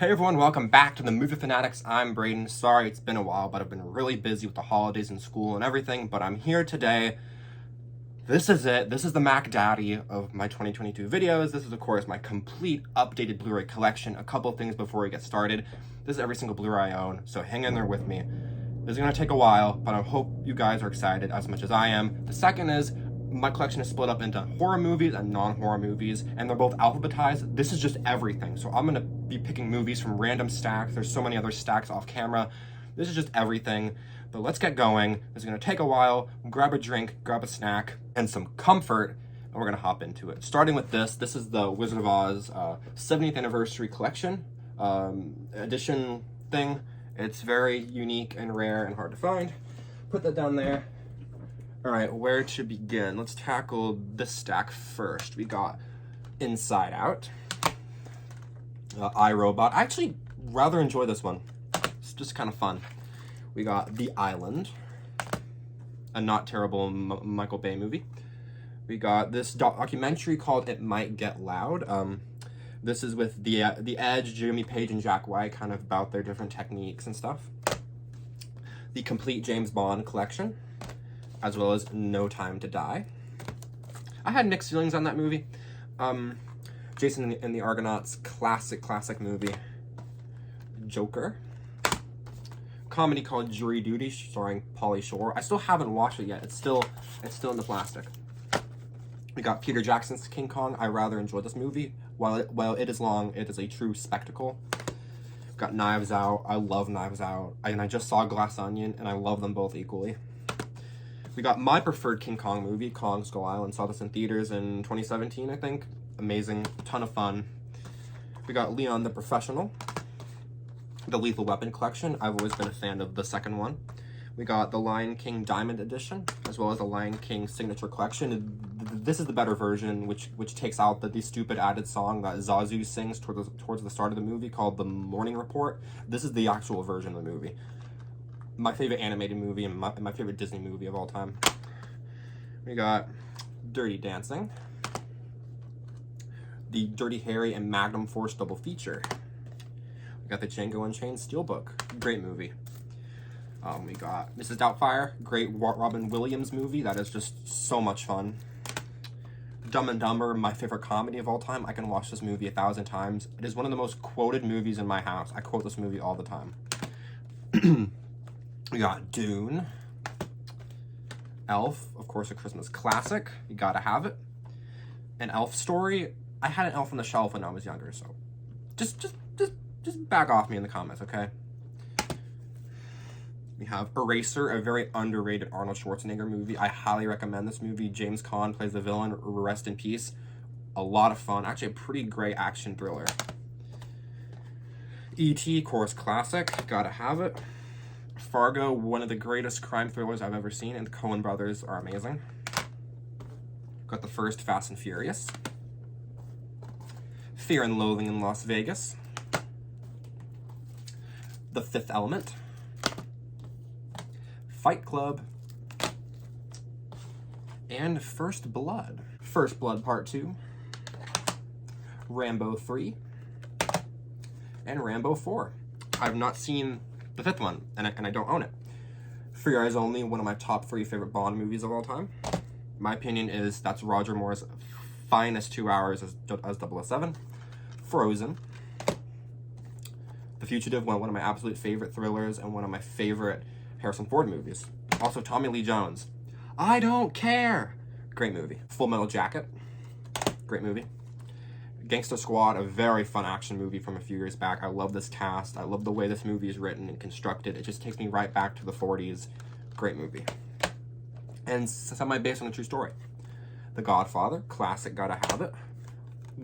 Hey everyone, welcome back to the Movie Fanatics. I'm Brayden. Sorry it's been a while, but I've been really busy with the holidays and school and everything, but I'm here today. This is it. This is the Mac Daddy of my 2022 videos. This is, of course, my complete updated Blu-ray collection. A couple things before we get started. This is every single Blu-ray I own, so hang in there with me. This is going to take a while, but I hope you guys are excited as much as I am. The second is, my collection is split up into horror movies and non-horror movies, and they're both alphabetized. This is just everything. So I'm going to be picking movies from random stacks. There's so many other stacks off camera. This is just everything. But let's get going. This is going to take a while. Grab a drink, grab a snack, and some comfort, and we're going to hop into it. Starting with this. This is the Wizard of Oz 70th Anniversary Collection edition thing. It's very unique and rare and hard to find. Put that down there. All right, where to begin? Let's tackle this stack first. We got Inside Out, iRobot. I actually rather enjoy this one. It's just kind of fun. We got The Island, a not terrible Michael Bay movie. We got this documentary called It Might Get Loud. This is with the Edge, Jimmy Page, and Jack White, kind of about their different techniques and stuff. The complete James Bond collection, as well as No Time to Die. I had mixed feelings on that movie. Jason and the Argonauts, classic movie. Joker. Comedy called Jury Duty, starring Pauly Shore. I still haven't watched it yet. It's still in the plastic. We got Peter Jackson's King Kong. I rather enjoy this movie. While it is long, it is a true spectacle. We've got Knives Out. I love Knives Out. And I just saw Glass Onion, and I love them both equally. We got my preferred King Kong movie, Kong Skull Island. Saw this in theaters in 2017, I think. Amazing, ton of fun. We got Leon the Professional, the Lethal Weapon collection. I've always been a fan of the second one. We got the Lion King Diamond Edition, as well as the Lion King Signature Collection. This is the better version, which takes out the stupid added song that Zazu sings towards the start of the movie called The Morning Report. This is the actual version of the movie. My favorite animated movie and my favorite Disney movie of all time. We got Dirty Dancing, the Dirty Harry and Magnum Force double feature. We got the Django Unchained Steelbook, great movie. We got Mrs. Doubtfire, great Robin Williams movie that is just so much fun. Dumb and Dumber, my favorite comedy of all time. I can watch this movie 1,000 times. It is one of the most quoted movies in my house. I quote this movie all the time. We got Dune, Elf, of course, a Christmas classic. You gotta have it. An Elf story. I had an Elf on the shelf when I was younger, so just back off me in the comments, okay? We have Eraser, a very underrated Arnold Schwarzenegger movie. I highly recommend this movie. James Caan plays the villain. Rest in peace. A lot of fun. Actually, a pretty great action thriller. E.T., chorus classic. Gotta have it. Fargo, one of the greatest crime thrillers I've ever seen, and the Coen brothers are amazing. Got the first Fast and Furious. Fear and Loathing in Las Vegas. The Fifth Element. Fight Club. And First Blood. First Blood Part 2. Rambo 3. And Rambo 4. I've not seen the fifth one, and I don't own it. For Your Eyes Only, one of my top 3 favorite Bond movies of all time. My opinion is that's Roger Moore's finest 2 hours as 007. Frozen. The Fugitive, one of my absolute favorite thrillers and one of my favorite Harrison Ford movies. Also, Tommy Lee Jones. I Don't Care. Great movie. Full Metal Jacket. Great movie. Gangster Squad, a very fun action movie from a few years back. I love this cast. I love the way this movie is written and constructed. It just takes me right back to the 40s. Great movie. And semi-based on a true story. The Godfather, classic, gotta have it.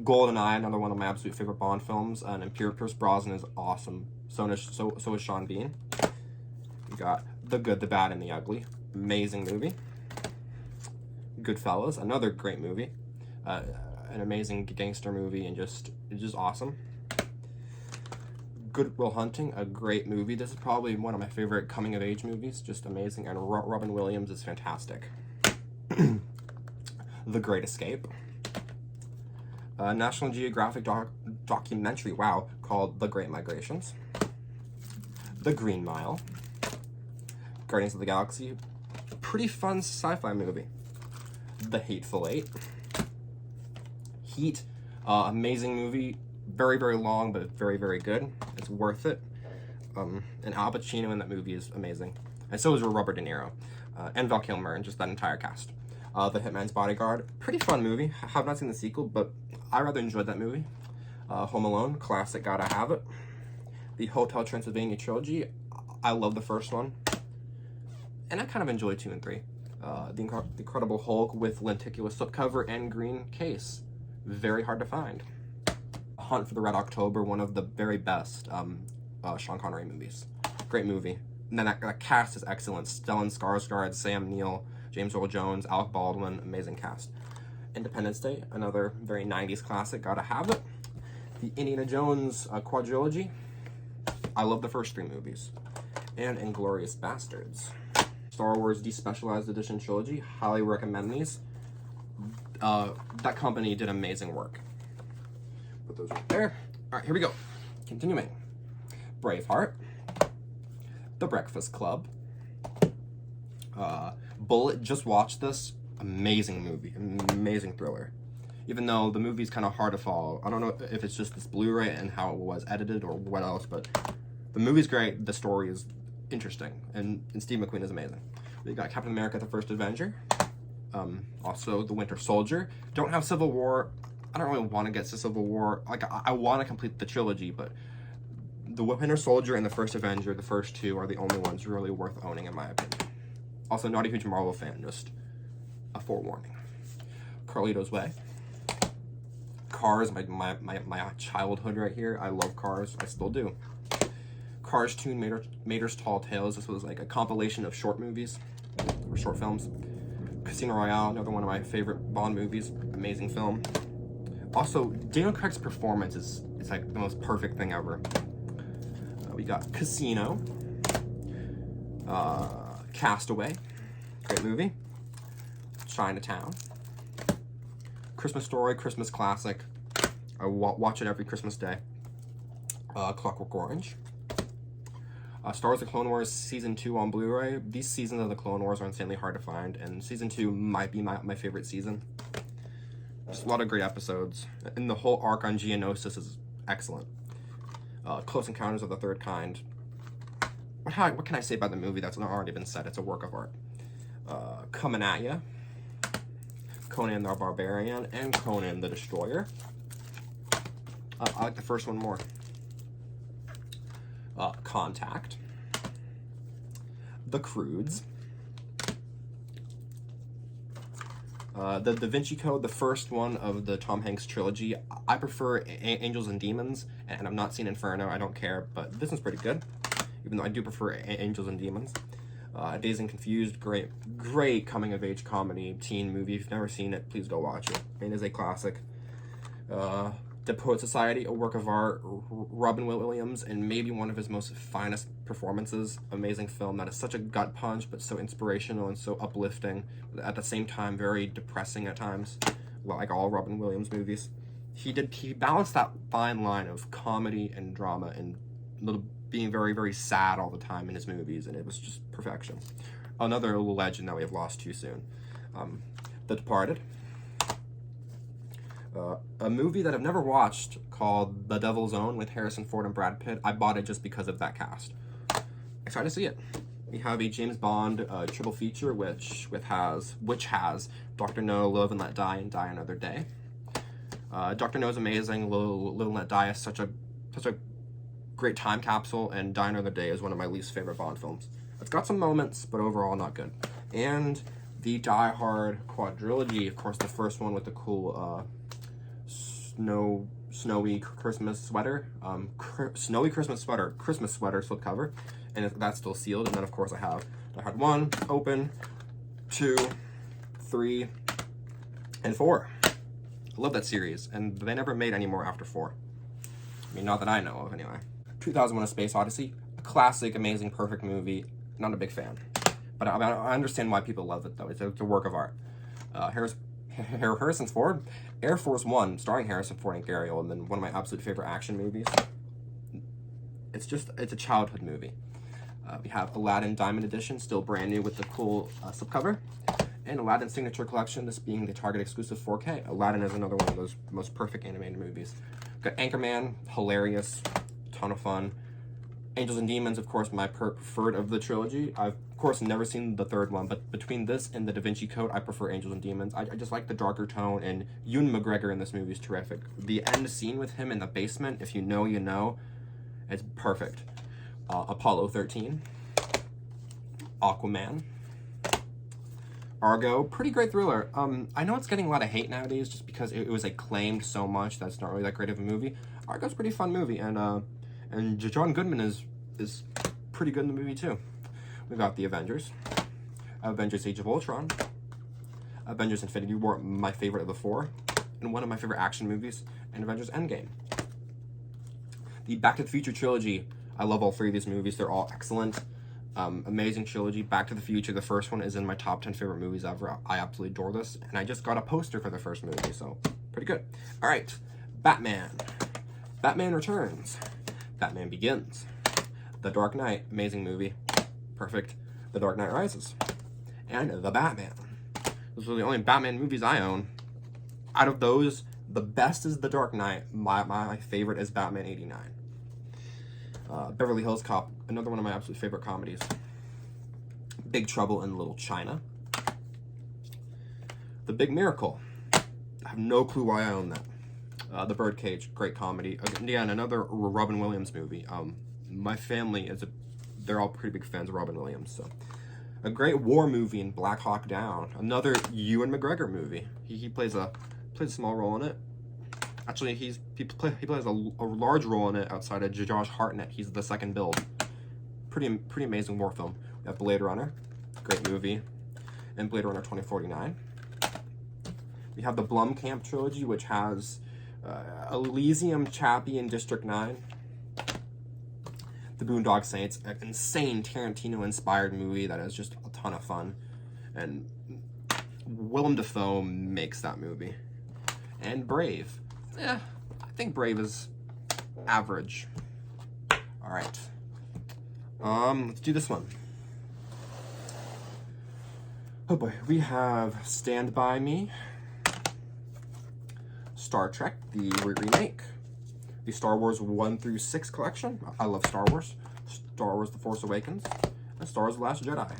GoldenEye, another one of my absolute favorite Bond films. And Pierce Brosnan is awesome. So is Sean Bean. We got The Good, the Bad, and the Ugly. Amazing movie. Goodfellas, another great movie. An amazing gangster movie and just awesome. Good Will Hunting, a great movie. This is probably one of my favorite coming of age movies. Just amazing. And Robin Williams is fantastic. The Great Escape. National Geographic documentary, wow, called The Great Migrations, The Green Mile, Guardians of the Galaxy, pretty fun sci-fi movie, The Hateful Eight, Heat, amazing movie, very, very long, but very, very good. It's worth it. And Al Pacino in that movie is amazing. And so is Robert De Niro, and Val Kilmer, and just that entire cast. The Hitman's Bodyguard, pretty fun movie. I have not seen the sequel, but I rather enjoyed that movie. Home Alone, classic, gotta have it. The Hotel Transylvania trilogy, I love the first one. And I kind of enjoy 2 and 3. The Incredible Hulk with lenticular slipcover and green case. Very hard to find. Hunt for the Red October, one of the very best Sean Connery movies. Great movie. And then that cast is excellent. Stellan Skarsgård, Sam Neill, James Earl Jones, Alec Baldwin, amazing cast. Independence Day, another very 90s classic, gotta have it. The Indiana Jones quadrilogy, I love the first 3 movies. And Inglourious Bastards. Star Wars Despecialized Edition trilogy, highly recommend these. That company did amazing work. Put those right there. All right, here we go. Continuing. Braveheart, The Breakfast Club, Bullet, just watched this, amazing movie, amazing thriller. Even though the movie's kind of hard to follow. I don't know if it's just this Blu-ray and how it was edited or what else, but the movie's great, the story is interesting, and Steve McQueen is amazing. We got Captain America, The First Avenger, also The Winter Soldier. Don't have Civil War. I don't really want to get to Civil War. Like, I want to complete the trilogy, but The Winter Soldier and The First Avenger, the first 2, are the only ones really worth owning, in my opinion. Also, not a huge Marvel fan, just a forewarning. Carlito's Way. Cars, my childhood right here. I love Cars. I still do. Cars 2, Mater's Tall Tales. This was like a compilation of short movies, or short films. Casino Royale, another one of my favorite Bond movies. Amazing film. Also, Daniel Craig's performance is like the most perfect thing ever. We got Casino, Castaway, great movie, Chinatown, Christmas Story, Christmas classic, I watch it every Christmas day, Clockwork Orange, Star Wars The Clone Wars Season 2 on Blu-ray. These seasons of The Clone Wars are insanely hard to find, and Season 2 might be my favorite season. Just a lot of great episodes, and the whole arc on Geonosis is excellent. Close Encounters of the Third Kind. What can I say about the movie that's not already been said? It's a work of art. Coming at Ya, Conan the Barbarian, and Conan the Destroyer. I like the first one more. Contact, The Croods, the Da Vinci Code, the first one of the Tom Hanks trilogy. I prefer Angels and Demons, and I've not seen Inferno. I don't care, but this one's pretty good, even though I do prefer Angels and Demons. Dazed and Confused, great coming-of-age comedy, teen movie. If you've never seen it, please go watch it. It is a classic. The Poet Society, a work of art. Robin Williams, and maybe one of his most finest performances. Amazing film that is such a gut punch, but so inspirational and so uplifting. At the same time, very depressing at times, like all Robin Williams movies. He balanced that fine line of comedy and drama and being very, very sad all the time in his movies, and it was just perfection. Another legend that we have lost too soon. The Departed. A movie that I've never watched called The Devil's Own with Harrison Ford and Brad Pitt. I bought it just because of that cast. Excited to see it. We have a James Bond triple feature, which has Dr. No, Live and Let Die, and Die Another Day. Dr. No is amazing. Live and Let Die is such a great time capsule, and Die Another Day is one of my least favorite Bond films. It's got some moments, but overall not good. And the Die Hard quadrilogy, of course, the first one with the cool snowy Christmas sweater, Christmas sweater slipcover, and that's still sealed. And then of course I have Die Hard 1, open, 2, 3, and 4. I love that series, and they never made any more after 4. I mean, not that I know of anyway. 2001: A Space Odyssey, a classic, amazing, perfect movie. Not a big fan, but I understand why people love it though. It's a work of art. Harrison Ford, Air Force One, starring Harrison Ford and Gary Oldman, one of my absolute favorite action movies. It's a childhood movie. We have Aladdin Diamond Edition, still brand new with the cool slipcover. And Aladdin Signature Collection, this being the Target exclusive 4K. Aladdin is another one of those most perfect animated movies. Got Anchorman, hilarious, ton of fun. Angels and Demons, of course, my preferred of the trilogy. I've, of course, never seen the third one, but between this and the Da Vinci Code, I prefer Angels and Demons. I just like the darker tone, and Ewan McGregor in this movie is terrific. The end scene with him in the basement, if you know, you know, it's perfect. Apollo 13. Aquaman. Argo, pretty great thriller. I know it's getting a lot of hate nowadays just because it was acclaimed so much that's not really that great of a movie. Argo's a pretty fun movie, and John Goodman is pretty good in the movie too. We got the Avengers, Avengers Age of Ultron, Avengers Infinity War, my favorite of the four, and one of my favorite action movies, and Avengers Endgame. The Back to the Future trilogy, I love all three of these movies. They're all excellent. Amazing trilogy. Back to the Future, the first one is in my top 10 favorite movies ever. I absolutely adore this, and I just got a poster for the first movie, so pretty good. All right, Batman. Batman Returns. Batman Begins. The Dark Knight, amazing movie. Perfect. The Dark Knight Rises. And The Batman. Those are the only Batman movies I own. Out of those, the best is The Dark Knight. My favorite is Batman 89. Beverly Hills Cop, another one of my absolute favorite comedies. Big Trouble in Little China. The Big Miracle. I have no clue why I own that. The Birdcage, great comedy. Again, another Robin Williams movie. My family they're all pretty big fans of Robin Williams. So, a great war movie in Black Hawk Down. Another Ewan McGregor movie. He plays a small role in it. Actually, he plays a large role in it outside of Josh Hartnett. He's the second build. Pretty amazing war film. We have Blade Runner, great movie, and Blade Runner 2049. We have the Blumkamp trilogy, which has Elysium, Chappie, and District 9. The Boondock Saints, an insane Tarantino-inspired movie that is just a ton of fun. And Willem Dafoe makes that movie. And Brave. I think Brave is average. All right. Let's do this one. Oh boy, we have Stand By Me, Star Trek, the remake, the Star Wars 1 through 6 collection. I love Star Wars. Star Wars The Force Awakens, and Star Wars The Last Jedi.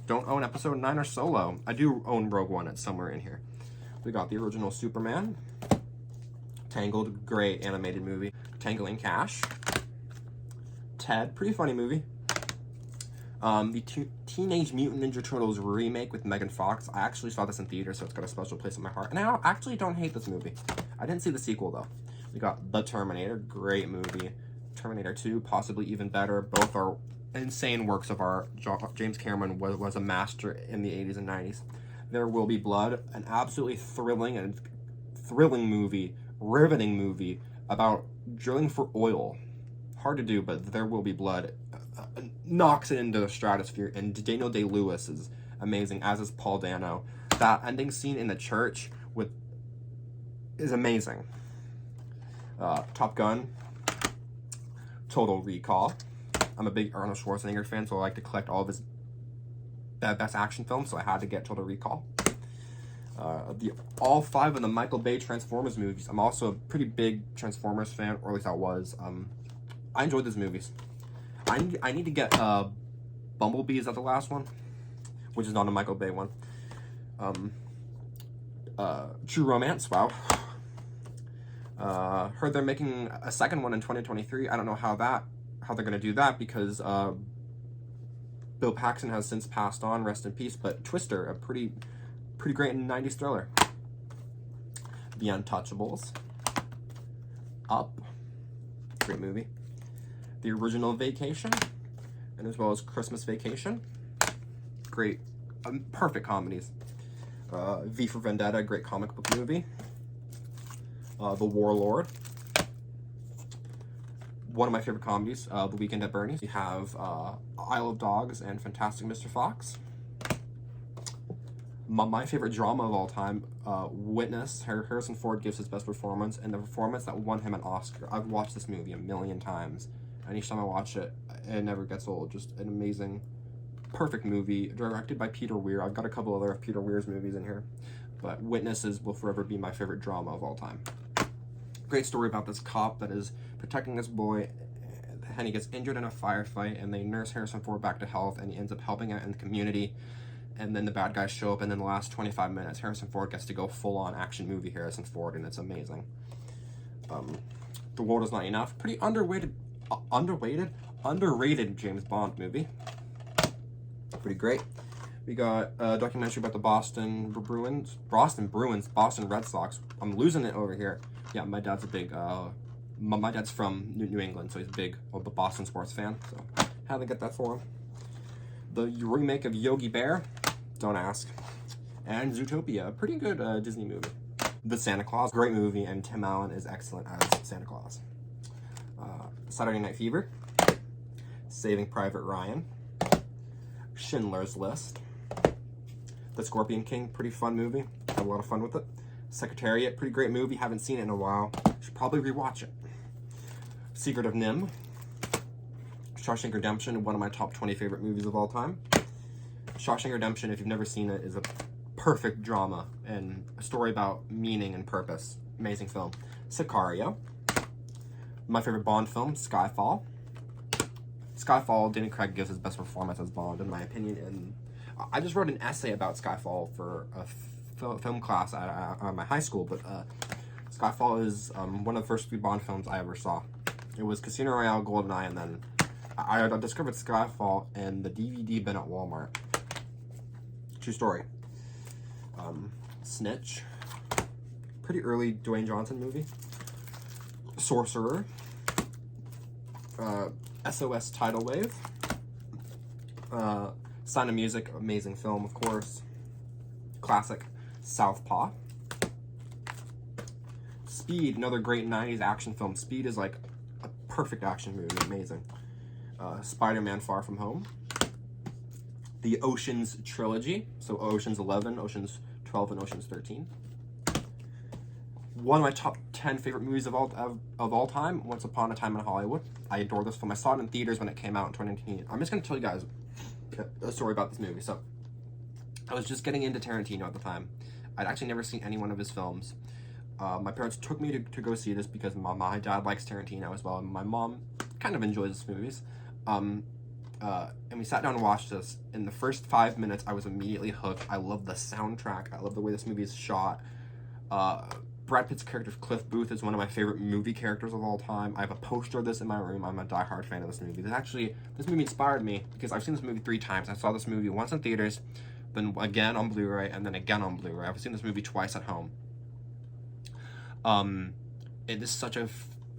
Don't own Episode 9 or Solo. I do own Rogue One. It's somewhere in here. We got the original Superman, Tangled, great animated movie, Tangling Cash, Ted, pretty funny movie. The Teenage Mutant Ninja Turtles remake with Megan Fox. I actually saw this in theater, so it's got a special place in my heart. And I actually don't hate this movie. I didn't see the sequel, though. We got The Terminator, great movie. Terminator 2, possibly even better. Both are insane works of art. James Cameron was a master in the 80s and 90s. There Will Be Blood, an absolutely thrilling movie, riveting movie about drilling for oil. Hard to do, but There Will Be Blood knocks it into the stratosphere, and Daniel Day-Lewis is amazing, as is Paul Dano. That ending scene in the church is amazing. Top Gun, Total Recall. I'm a big Arnold Schwarzenegger fan, so I like to collect all of his best action films, so I had to get Total Recall. All 5 of the Michael Bay Transformers movies. I'm also a pretty big Transformers fan, or at least I was. I enjoyed these movies. I need to get Bumblebee, is that the last one? Which is not a Michael Bay one. True Romance, wow. Heard they're making a second one in 2023. I don't know how they're gonna do that, because Bill Paxton has since passed on, rest in peace. But Twister, a pretty great 90s thriller. The Untouchables, Up, great movie. The Original Vacation, and as well as Christmas Vacation, great, perfect comedies. V for Vendetta, great comic book movie. The Warlord, one of my favorite comedies. The Weekend at Bernie's. We have Isle of Dogs and Fantastic Mr. Fox. My favorite drama of all time, Witness. Harrison Ford gives his best performance, and the performance that won him an Oscar. I've watched this movie a million times, and each time I watch it, it never gets old. Just an amazing, perfect movie, directed by Peter Weir. I've got a couple other of Peter Weir's movies in here, but Witnesses will forever be my favorite drama of all time. Great story about this cop that is protecting this boy, and he gets injured in a firefight, and they nurse Harrison Ford back to health, and he ends up helping out in the community. And then the bad guys show up, and in the last 25 minutes, Harrison Ford gets to go full-on action movie Harrison Ford, and it's amazing. The World Is Not Enough. Pretty underrated James Bond movie. Pretty great. We got a documentary about the Boston Red Sox. I'm losing it over here. Yeah, my dad's a big, my dad's from New England, so he's a big Boston sports fan, so had to get that for him. The remake of Yogi Bear, don't ask. And Zootopia, a pretty good Disney movie. The Santa Claus, great movie, and Tim Allen is excellent as Santa Claus. Saturday Night Fever, Saving Private Ryan, Schindler's List, The Scorpion King, pretty fun movie, had a lot of fun with it. Secretariat, pretty great movie, haven't seen it in a while, should probably rewatch it. Secret of Nim, Shawshank Redemption, one of my top 20 favorite movies of all time. Shawshank Redemption, if you've never seen it, is a perfect drama and a story about meaning and purpose. Amazing film. Sicario. My favorite Bond film, Skyfall. Skyfall, Daniel Craig gives his best performance as Bond, in my opinion. And I just wrote an essay about Skyfall for a film class at my high school, but Skyfall is one of the first 3 Bond films I ever saw. It was Casino Royale, GoldenEye, and then I discovered Skyfall in the DVD bin at Walmart. True story. Snitch. Pretty early Dwayne Johnson movie. Sorcerer. SOS Tidal Wave. Sound of Music, amazing film, of course. Classic. Southpaw. Speed, another great 90s action film. Speed is like a perfect action movie, amazing. Spider-Man Far From Home. The Oceans trilogy, so Oceans 11, Oceans 12, and Oceans 13. One of my top 10 favorite movies of all time, Once Upon a Time in Hollywood. I adore this film. I saw it in theaters when it came out in 2019. I'm just going to tell you guys a story about this movie. So, I was just getting into Tarantino at the time. I'd actually never seen any one of his films. My parents took me to go see this because my dad likes Tarantino as well, and my mom kind of enjoys his movies. And we sat down and watched this. In the first 5 minutes, I was immediately hooked. I love the soundtrack. I love the way this movie is shot. Brad Pitt's character, Cliff Booth, is one of my favorite movie characters of all time. I have a poster of this in my room. I'm a diehard fan of this movie. This movie inspired me because I've seen this movie 3 times. I saw this movie once in theaters, then again on Blu-ray, and then again on Blu-ray. I've seen this movie twice at home. It is such a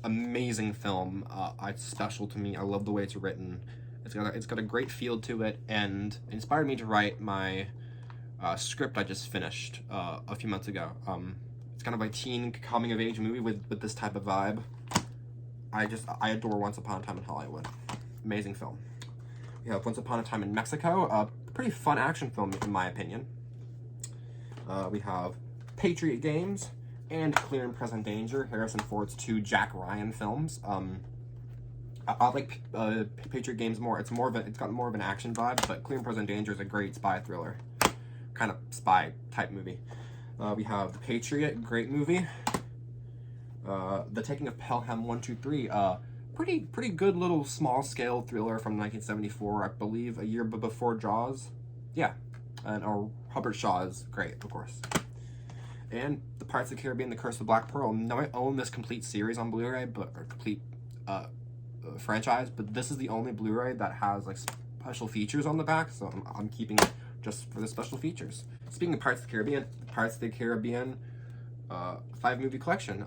amazing film. It's special to me. I love the way it's written. It's got a great feel to it, and it inspired me to write my script I just finished a few months ago. It's kind of a teen coming of age movie with this type of vibe. I adore Once Upon a Time in Hollywood. Amazing film. We have Once Upon a Time in Mexico, a pretty fun action film in my opinion. We have Patriot Games and Clear and Present Danger, Harrison Ford's 2 Jack Ryan films. I like Patriot Games more. It's got more of an action vibe, but Clear and Present Danger is a great spy thriller, kind of spy type movie. We have The Patriot, great movie. The Taking of Pelham 1, 2, 3, pretty good little small scale thriller from 1974, I believe, a year before Jaws. Yeah, and Hubbard Shaw is great, of course. And The Pirates of the Caribbean, The Curse of the Black Pearl. Now I own this complete series on Blu-ray, or complete franchise, but this is the only Blu-ray that has like special features on the back, so I'm keeping it just for the special features. Speaking of Pirates of the Caribbean, 5-movie collection.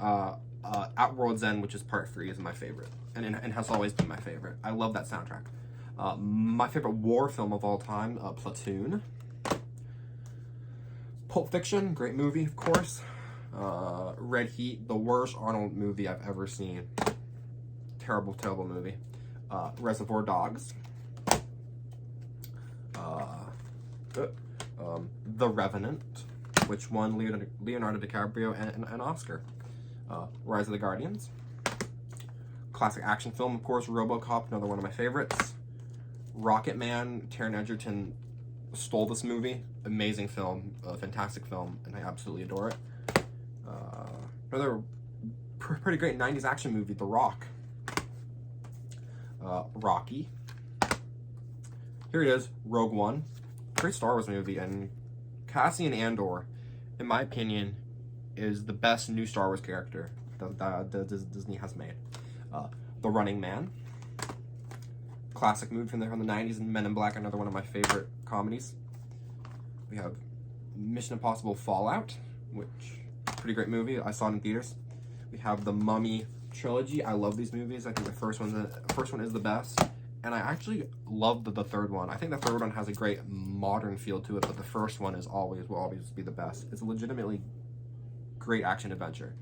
At World's End, which is part 3, is my favorite, and has always been my favorite. I love that soundtrack. My favorite war film of all time, Platoon. Pulp Fiction, great movie, of course. Red Heat, the worst Arnold movie I've ever seen. Terrible, terrible movie. Reservoir Dogs. The Revenant, which won Leonardo DiCaprio an Oscar. Rise of the Guardians. Classic action film, of course, RoboCop, another one of my favorites. Rocket Man, Taron Egerton stole this movie. Amazing film, a fantastic film, and I absolutely adore it. Another pretty great 90s action movie, The Rock. Rocky. Here it is, Rogue One. Great Star Wars movie, and Cassian Andor, in my opinion, is the best new Star Wars character that Disney has made. The Running Man. Classic movie from the 90s, and Men in Black, another one of my favorite comedies. We have Mission Impossible Fallout, which pretty great movie. I saw it in theaters. We have the Mummy trilogy. I love these movies. I think the first one is the best, and I actually love the third one. I think the third one has a great modern feel to it, but the first one will always be the best. It's a legitimately great action adventure.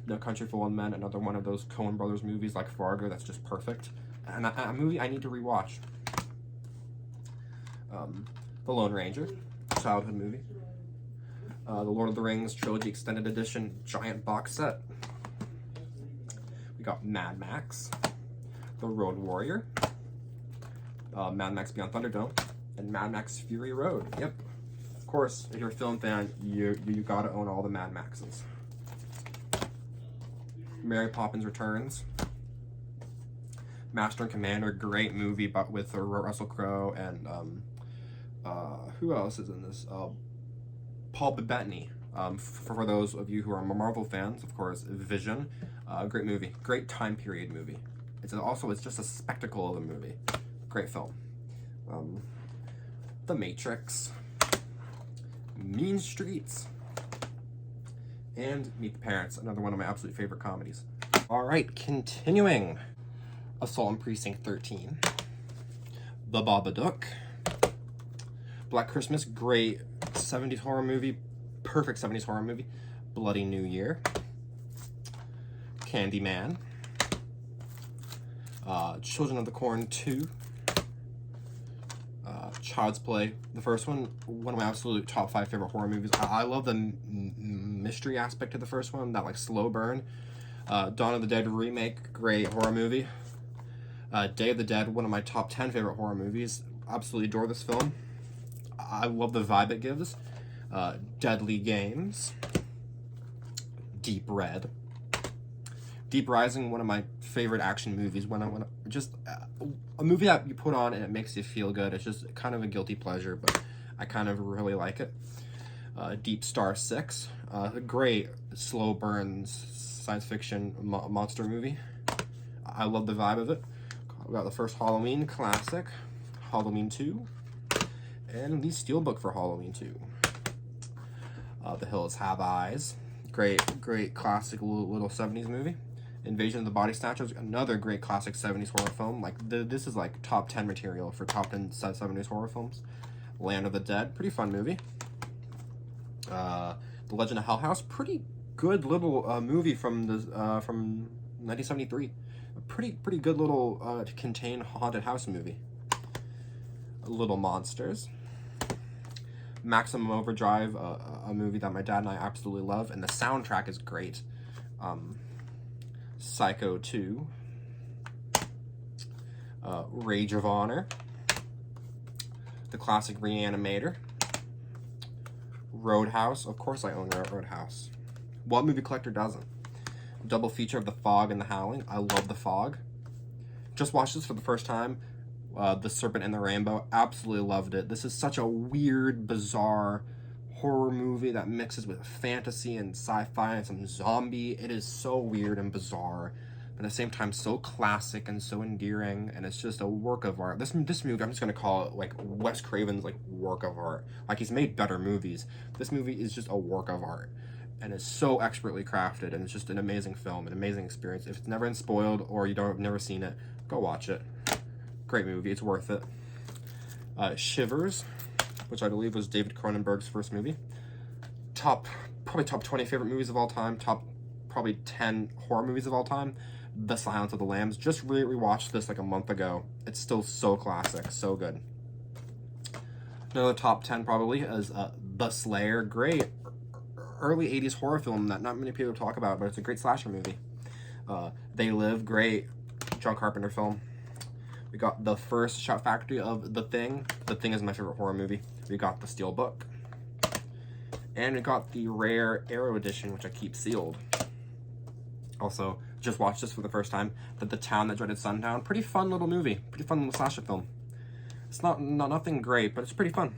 No Country for Old Men, another one of those Coen Brothers movies like Fargo that's just perfect, and a movie I need to rewatch. The Lone Ranger, childhood movie. The Lord of the Rings Trilogy Extended Edition giant box set. We got Mad Max, The Road Warrior, Mad Max Beyond Thunderdome, and Mad Max Fury Road. Yep, of course, if you're a film fan, you gotta own all the Mad Maxes. Mary Poppins Returns, Master and Commander, great movie, but with Russell Crowe and who else is in this? Paul Bettany. For those of you who are Marvel fans, of course, Vision, great movie, great time period movie. It's just a spectacle of a movie. Great film. The Matrix, Mean Streets, and Meet the Parents, another one of my absolute favorite comedies. All right, continuing. Assault on Precinct 13, The Babadook, Black Christmas, great 70s horror movie, perfect 70s horror movie. Bloody New Year, Candyman, Children of the Corn 2, Child's Play, the first one of my absolute top 5 favorite horror movies. I love the mystery aspect of the first one, that like slow burn. Dawn of the Dead remake, great horror movie. Day of the Dead, one of my top 10 favorite horror movies. Absolutely adore this film. I love the vibe it gives. Deadly Games, Deep Red, Deep Rising, one of my favorite action movies. Just a movie that you put on and it makes you feel good. It's just kind of a guilty pleasure, but I kind of really like it. Deep Star 6, a great slow burns science fiction monster movie. I love the vibe of it. We got the first Halloween classic, Halloween 2, and the Steelbook for Halloween 2. The Hills Have Eyes, great classic little 70s movie. Invasion of the Body Snatchers, another great classic 70s horror film. Like this is like top 10 material for top 10 70s horror films. Land of the Dead, pretty fun movie. The Legend of Hell House, pretty good little movie from 1973. A pretty good little contained haunted house movie. Little Monsters, Maximum Overdrive, a movie that my dad and I absolutely love, and the soundtrack is great. Psycho 2, Rage of Honor, the classic Reanimator, Roadhouse. Of course I own Roadhouse. What movie collector doesn't? Double feature of The Fog and The Howling. I love The Fog. Just watched this for the first time. The Serpent and the Rainbow. Absolutely loved it. This is such a weird, bizarre horror movie that mixes with fantasy and sci-fi and some zombie. It is so weird and bizarre, but at the same time so classic and so endearing, and it's just a work of art. This movie, I'm just gonna call it like Wes Craven's like work of art. Like, he's made better movies. This movie is just a work of art, and it's so expertly crafted, and it's just an amazing film, an amazing experience. If it's never been spoiled or you have never seen it, go watch it. Great movie, it's worth it. Shivers, which I believe was David Cronenberg's first movie. Probably top 20 favorite movies of all time. Top probably 10 horror movies of all time. The Silence of the Lambs. Just rewatched this like a month ago. It's still so classic, so good. Another top 10 probably is The Slayer. Great early 80s horror film that not many people talk about, but it's a great slasher movie. They Live, great John Carpenter film. We got the first Shout Factory of The Thing. The Thing is my favorite horror movie. We got The Steel Book. And we got the rare Arrow edition, which I keep sealed. Also, just watched this for the first time. The Town That Dreaded Sundown. Pretty fun little movie. Pretty fun little slasher film. It's nothing great, but it's pretty fun.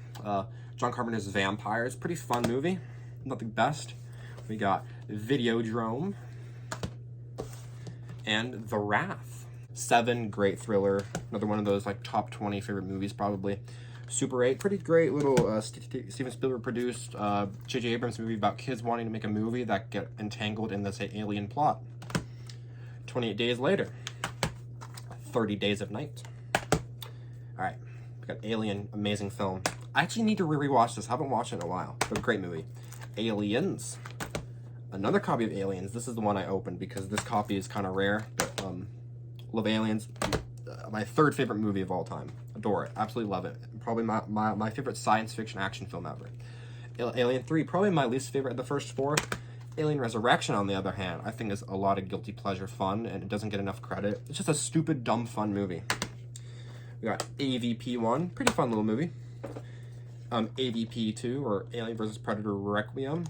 John Carpenter's Vampires. Pretty fun movie. Not the best. We got Videodrome. And The Wrath. Seven, great thriller. Another one of those like top 20 favorite movies probably. Super 8, pretty great little Steven Spielberg produced J.J. Abrams movie about kids wanting to make a movie that get entangled in this alien plot. 28 Days Later. 30 Days of Night. Alright, we got Alien, amazing film. I actually need to rewatch this. I haven't watched it in a while, but a great movie. Aliens. Another copy of Aliens. This is the one I opened because this copy is kind of rare, but love Aliens. My third favorite movie of all time. Adore it. Absolutely love it. Probably my favorite science fiction action film ever. Alien 3, probably my least favorite of the first four. Alien Resurrection, on the other hand, I think is a lot of guilty pleasure fun, and it doesn't get enough credit. It's just a stupid, dumb, fun movie. We got AVP1, pretty fun little movie. AVP2, or Alien vs. Predator Requiem.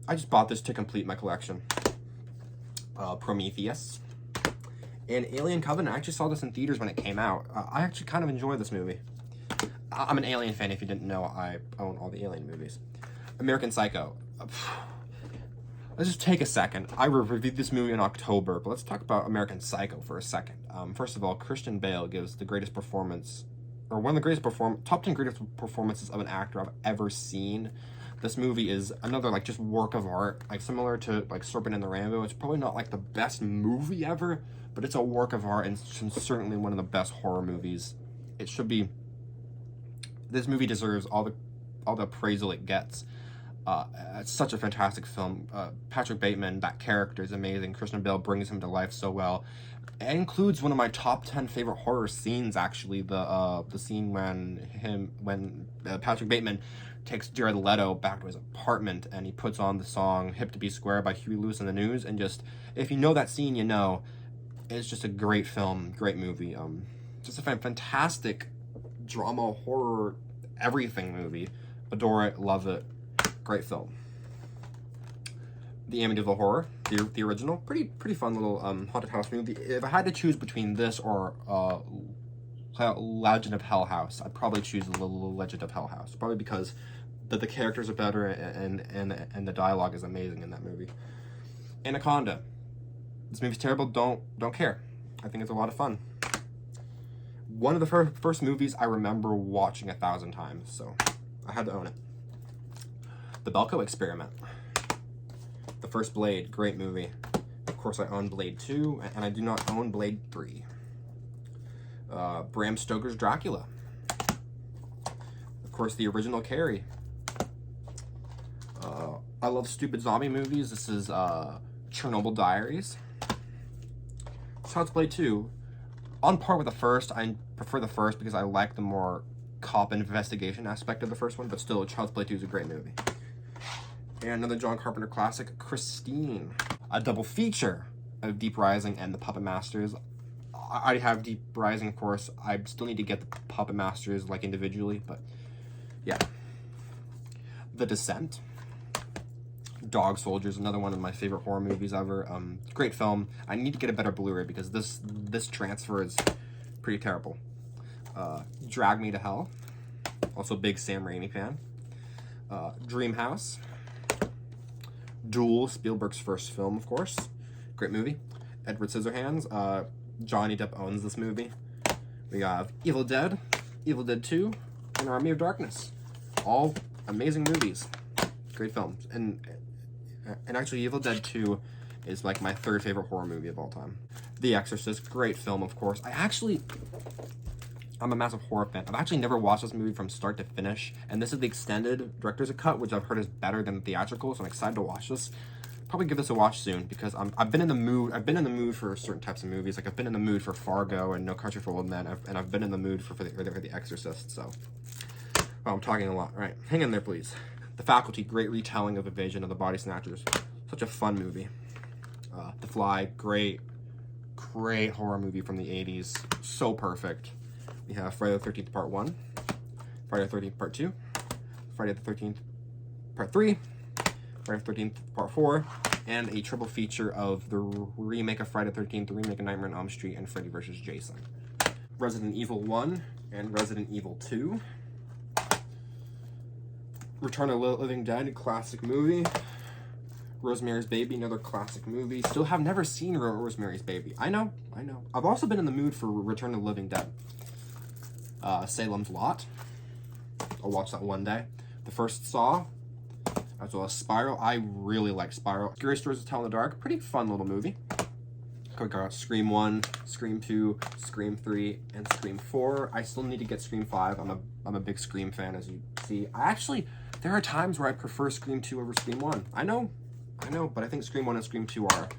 I just bought this to complete my collection. Prometheus. And Alien Covenant, I actually saw this in theaters when it came out. I actually kind of enjoy this movie. I'm an Alien fan, if you didn't know. I own all the Alien movies. American Psycho. Let's just take a second. I reviewed this movie in October, but let's talk about American Psycho for a second. First of all, Christian Bale gives the greatest performance, or one of the greatest top 10 greatest performances of an actor I've ever seen. This movie is another, like, just work of art, like, similar to, like, Serpent and the Rainbow. It's probably not, like, the best movie ever, but it's a work of art, and it's certainly one of the best horror movies. It should be. This movie deserves all the appraisal it gets. It's such a fantastic film. Patrick Bateman, that character is amazing. Christian Bale brings him to life so well. It includes one of my top 10 favorite horror scenes, actually. The scene when Patrick Bateman takes Jared Leto back to his apartment and he puts on the song Hip to Be Square by Huey Lewis and the News, and just, if you know that scene, you know, it's just a great film, great movie. Just a fantastic drama, horror, everything movie. Adore it, love it, great film. The Amityville Horror, the original, pretty fun little haunted house movie. If I had to choose between this or Legend of Hell House, I'd probably choose the Legend of Hell House, probably because the characters are better and the dialogue is amazing in that movie. Anaconda. This movie's terrible. Don't care. I think it's a lot of fun. One of the first movies I remember watching 1,000 times, so I had to own it. The Belko Experiment. The First Blade, great movie. Of course, I own Blade 2, and I do not own Blade 3. Bram Stoker's Dracula. Of course, the original Carrie. I love stupid zombie movies. This is Chernobyl Diaries. Child's Play 2. On par with the first. I prefer the first because I like the more cop investigation aspect of the first one, but still, Child's Play 2 is a great movie. And another John Carpenter classic, Christine. A double feature of Deep Rising and the Puppet Masters. I have Deep Rising, of course. I still need to get the Puppet Masters, like, individually, but yeah. The Descent. Dog Soldiers, another one of my favorite horror movies ever. Great film. I need to get a better Blu-ray because this transfer is pretty terrible. Drag Me to Hell. Also big Sam Raimi fan. Dream House. Duel, Spielberg's first film, of course. Great movie. Edward Scissorhands. Johnny Depp owns this movie. We have Evil Dead 2, and Army of Darkness. All amazing movies. Great films. And actually, Evil Dead 2 is like my third favorite horror movie of all time. The Exorcist, great film, of course. I'm a massive horror fan. I've actually never watched this movie from start to finish, and this is the extended director's cut, which I've heard is better than the theatrical, so I'm excited to watch this. Probably give this a watch soon because I've been in the mood for certain types of movies. Like I've been in the mood for Fargo and No Country for Old Men, and I've been in the mood for the Exorcist. So Oh, I'm talking a lot. All right, hang in there, please. The Faculty, great retelling of Invasion of the Body Snatchers. Such a fun movie. The Fly, great horror movie from the 80s. So perfect. We have Friday the 13th Part 1, Friday the 13th Part 2, Friday the 13th Part 3, Friday the 13th Part 4, and a triple feature of the remake of Friday the 13th, the remake of Nightmare on Elm Street, and Freddy vs. Jason. Resident Evil 1 and Resident Evil 2. Return of the Living Dead, classic movie. Rosemary's Baby, another classic movie. Still have never seen Rosemary's Baby. I know. I've also been in the mood for Return of the Living Dead. Salem's Lot. I'll watch that one day. The first Saw, as well as Spiral. I really like Spiral. Scary Stories to Tell in the Dark, pretty fun little movie. We got Scream 1, Scream 2, Scream 3, and Scream 4. I still need to get Scream 5. I'm a big Scream fan, as you see. There are times where I prefer Scream 2 over Scream 1. I know, but I think Scream 1 and Scream 2 are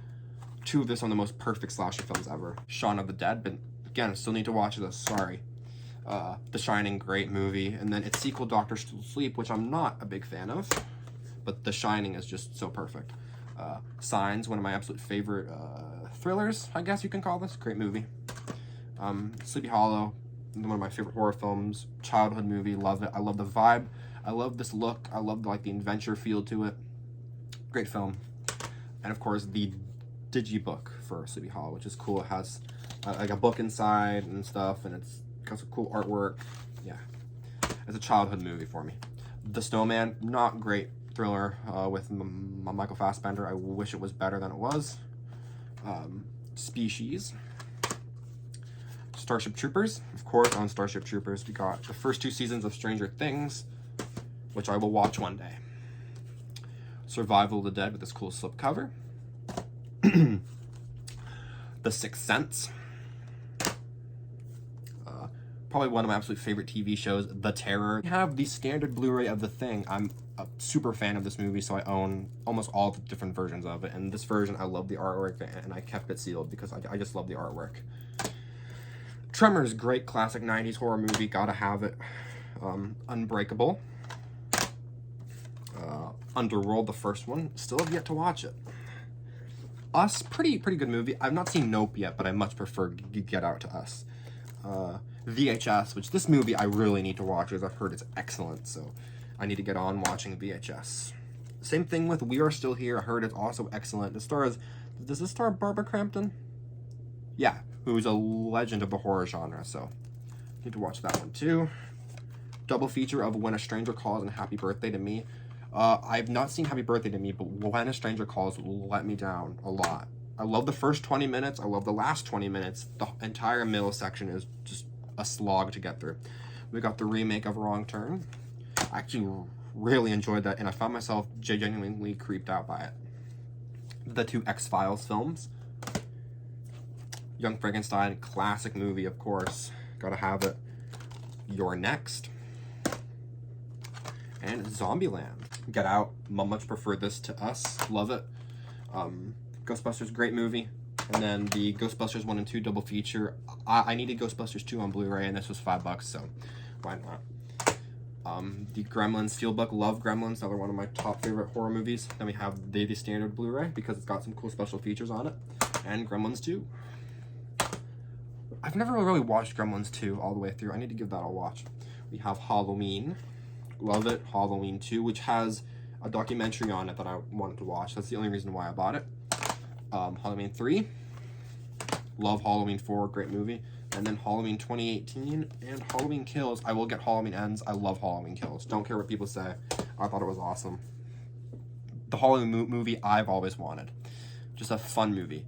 two of some of the most perfect slasher films ever. Shaun of the Dead, but again, I still need to watch this, sorry. The Shining, great movie. And then its sequel, Doctor Sleep, which I'm not a big fan of, but The Shining is just so perfect. Signs, one of my absolute favorite thrillers, I guess you can call this. Great movie. Sleepy Hollow, one of my favorite horror films. Childhood movie, love it. I love the vibe. I love this look. I love the adventure feel to it. Great film. And of course, the digibook for Sleepy Hollow, which is cool. It has like a book inside and stuff, and it's got some cool artwork. Yeah, it's a childhood movie for me. The Snowman, not great thriller with Michael Fassbender. I wish it was better than it was. Species. Starship Troopers, of course. On Starship Troopers, we got the first 2 seasons of Stranger Things, which I will watch one day. Survival of the Dead with this cool slipcover. The Sixth Sense. Probably one of my absolute favorite TV shows, The Terror. I have the standard Blu-ray of The Thing. I'm a super fan of this movie, so I own almost all the different versions of it. And this version, I love the artwork, and I kept it sealed because I just love the artwork. Tremors, great classic 90s horror movie, gotta have it. Unbreakable. Underworld, the first one, still have yet to watch it. Us, pretty good movie. I've not seen Nope yet, but I much prefer Get Out to Us. VHS, which this movie I really need to watch because I've heard it's excellent, so I need to get on watching VHS. Same thing with We Are Still Here. I heard it's also excellent. Does this star Barbara Crampton? Yeah, who's a legend of the horror genre, so need to watch that one too. Double feature of When a Stranger Calls and Happy Birthday to Me. I've not seen Happy Birthday to Me, but When a Stranger Calls let me down a lot. I love the first 20 minutes. I love the last 20 minutes. The entire middle section is just a slog to get through. We got the remake of Wrong Turn. I actually really enjoyed that, and I found myself genuinely creeped out by it. The 2 X-Files films. Young Frankenstein, classic movie, of course. Gotta have it. You're Next. And Zombieland. Get Out. Much prefer this to Us. Love it. Ghostbusters, great movie. And then the Ghostbusters 1 and 2 double feature. I needed Ghostbusters 2 on Blu-ray, and this was $5, so why not? The Gremlins Steelbook, love Gremlins, another one of my top favorite horror movies. Then we have the standard Blu-ray because it's got some cool special features on it. And Gremlins 2. I've never really watched Gremlins 2 all the way through. I need to give that a watch. We have Halloween. Love it. Halloween 2, which has a documentary on it that I wanted to watch. That's the only reason why I bought it. Halloween 3. Love Halloween 4. Great movie. And then Halloween 2018 and Halloween Kills. I will get Halloween Ends. I love Halloween Kills. Don't care what people say. I thought it was awesome. The Halloween movie I've always wanted. Just a fun movie.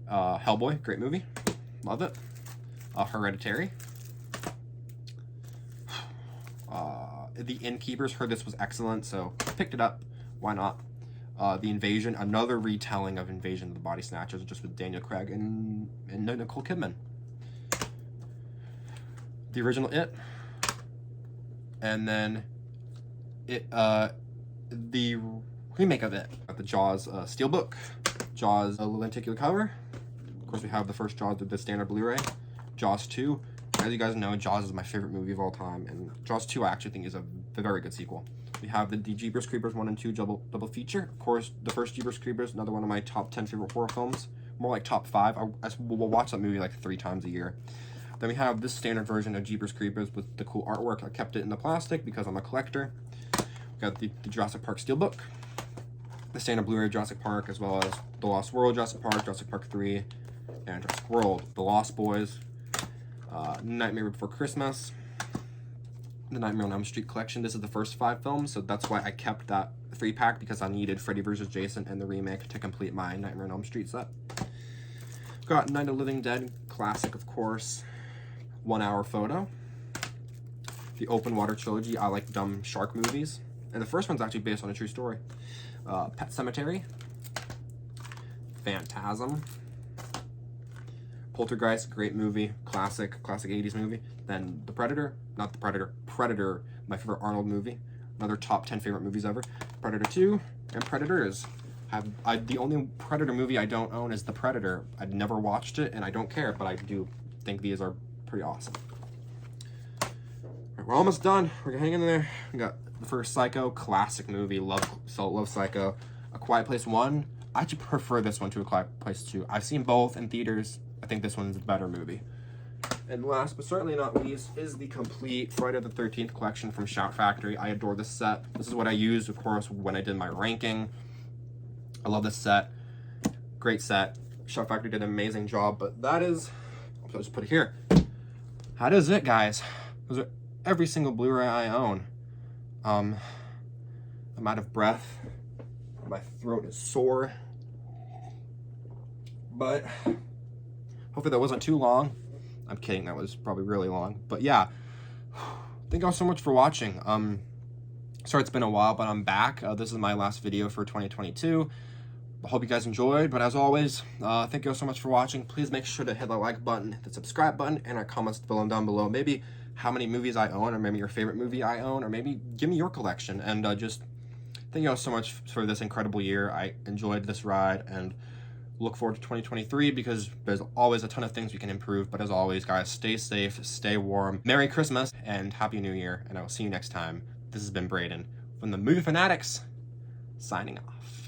Hellboy. Great movie. Love it. Hereditary. The Innkeepers, heard this was excellent, so picked it up. Why not? The Invasion, another retelling of Invasion of the Body Snatchers, just with Daniel Craig and Nicole Kidman. The original It. And then the remake of It. Got the Jaws Steelbook. Jaws lenticular cover. Of course, we have the first Jaws with the standard Blu-ray. Jaws 2. As you guys know, Jaws is my favorite movie of all time, and Jaws 2 I actually think is a very good sequel. We have the Jeepers Creepers 1 and 2 double feature. Of course, the first Jeepers Creepers, another one of my top 10 favorite horror films. More like top 5. We'll watch that movie like 3 times a year. Then we have this standard version of Jeepers Creepers with the cool artwork. I kept it in the plastic because I'm a collector. We got the Jurassic Park Steelbook, the standard Blu-ray Jurassic Park, as well as The Lost World Jurassic Park 3, and Jurassic World, The Lost Boys, Nightmare Before Christmas, the Nightmare on Elm Street collection. This is the first 5 films, so that's why I kept that 3-pack, because I needed Freddy vs. Jason and the remake to complete my Nightmare on Elm Street set. Got Night of the Living Dead, classic of course, 1 hour photo. The Open Water trilogy, I like dumb shark movies. And the first one's actually based on a true story. Pet Sematary, Phantasm, Poltergeist, great movie, classic 80s movie. Then The Predator, not The Predator, Predator, my favorite Arnold movie. Another top 10 favorite movies ever. Predator 2 and Predators. The only Predator movie I don't own is The Predator. I've never watched it and I don't care, but I do think these are pretty awesome. Right, we're almost done. We're gonna hang in there. We got the first Psycho, classic movie. Love Psycho. A Quiet Place 1. I actually prefer this one to A Quiet Place 2. I've seen both in theaters. I think this one's a better movie. And last but certainly not least is the complete Friday the 13th collection from Shout Factory. I adore this set. This is what I used, of course, when I did my ranking. I love this set. Great set. Shout Factory did an amazing job, but that is, I'll just put it here. That is it, guys. Those are every single Blu-ray I own. I'm out of breath. My throat is sore. But hopefully that wasn't too long. I'm kidding, that was probably really long. But yeah, thank y'all so much for watching. Sorry it's been a while, but I'm back. This is my last video for 2022. I hope you guys enjoyed, but as always, thank you all so much for watching. Please make sure to hit the like button, hit the subscribe button, and our comments down below. Maybe how many movies I own, or maybe your favorite movie I own, or maybe give me your collection. And just thank you all so much for this incredible year. I enjoyed this ride, and look forward to 2023 because there's always a ton of things we can improve. But as always, guys, stay safe, stay warm. Merry Christmas, and Happy New Year, and I will see you next time. This has been Brayden from the Movie Fanatics, signing off.